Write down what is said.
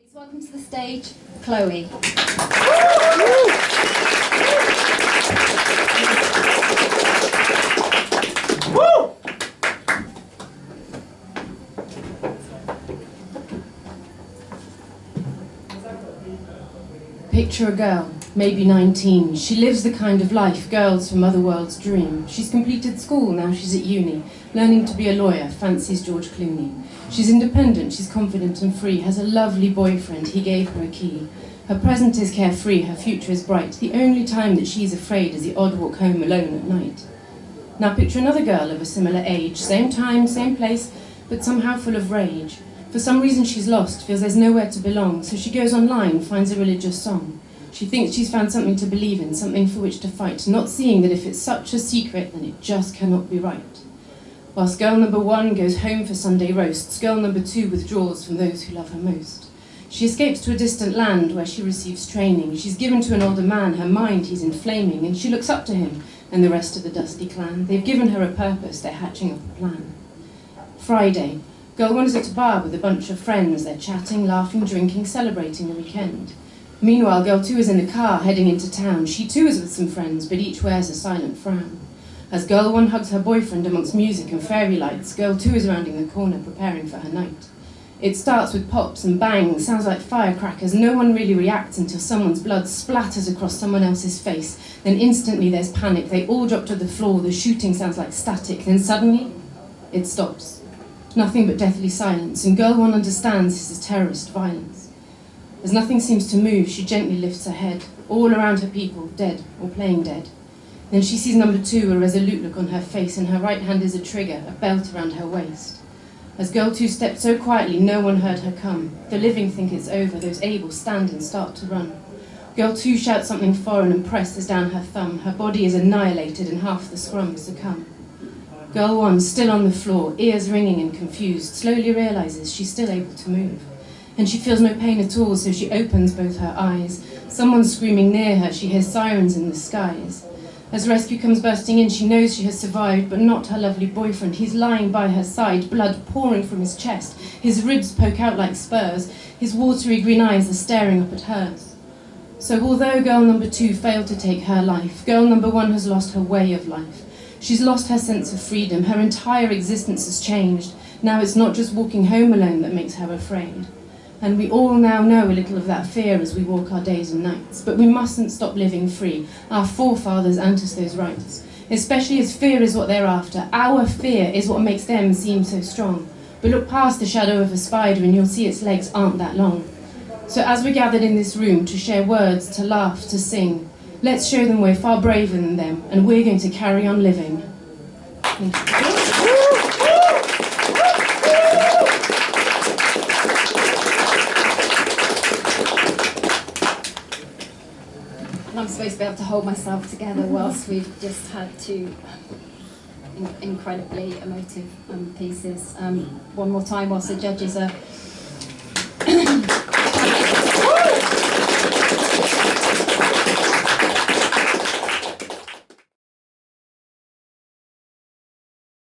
Please welcome to the stage, Chloe. Picture a girl, maybe 19. She lives the kind of life girls from other worlds dream. She's completed school, now she's at uni, learning to be a lawyer, fancies George Clooney. She's independent, she's confident and free, has a lovely boyfriend, he gave her a key. Her present is carefree, her future is bright. The only time that she's afraid is the odd walk home alone at night. Now picture another girl of a similar age, same time, same place, but somehow full of rage. For some reason she's lost, feels there's nowhere to belong, so she goes online, finds a religious song. She thinks she's found something to believe in, something for which to fight, not seeing that if it's such a secret, then it just cannot be right. Whilst girl number 1 goes home for Sunday roasts, girl number 2 withdraws from those who love her most. She escapes to a distant land where she receives training. She's given to an older man, her mind he's inflaming, and she looks up to him and the rest of the dusty clan. They've given her a purpose, they're hatching up a plan. Friday. Girl 1 is at a bar with a bunch of friends. They're chatting, laughing, drinking, celebrating the weekend. Meanwhile, girl 2 is in the car, heading into town. She too is with some friends, but each wears a silent frown. As girl 1 hugs her boyfriend amongst music and fairy lights, girl 2 is rounding the corner, preparing for her night. It starts with pops and bangs, sounds like firecrackers. No one really reacts until someone's blood splatters across someone else's face. Then instantly there's panic. They all drop to the floor. The shooting sounds like static. Then suddenly, it stops. Nothing but deathly silence, and girl 1 understands this is terrorist violence. As nothing seems to move, she gently lifts her head. All around her people, dead or playing dead. Then she sees number 2, a resolute look on her face. In her right hand is a trigger, a belt around her waist. As girl 2 stepped so quietly, no one heard her come. The living think it's over, those able stand and start to run. Girl 2 shouts something foreign and presses down her thumb. Her body is annihilated and half the scrum succumb. Girl 1, still on the floor, ears ringing and confused, slowly realizes she's still able to move. And she feels no pain at all, so she opens both her eyes. Someone's screaming near her, she hears sirens in the skies. As rescue comes bursting in, she knows she has survived, but not her lovely boyfriend. He's lying by her side, blood pouring from his chest. His ribs poke out like spurs. His watery green eyes are staring up at hers. So although girl number 2 failed to take her life, girl number 1 has lost her way of life. She's lost her sense of freedom. Her entire existence has changed. Now it's not just walking home alone that makes her afraid. And we all now know a little of that fear as we walk our days and nights. But we mustn't stop living free. Our forefathers earned us those rights. Especially as fear is what they're after. Our fear is what makes them seem so strong. But look past the shadow of a spider and you'll see its legs aren't that long. So as we're gathered in this room to share words, to laugh, to sing, let's show them we're far braver than them, and we're going to carry on living. Thank you. I'm supposed to be able to hold myself together whilst we've just had 2 incredibly emotive pieces. One more time, whilst the judges are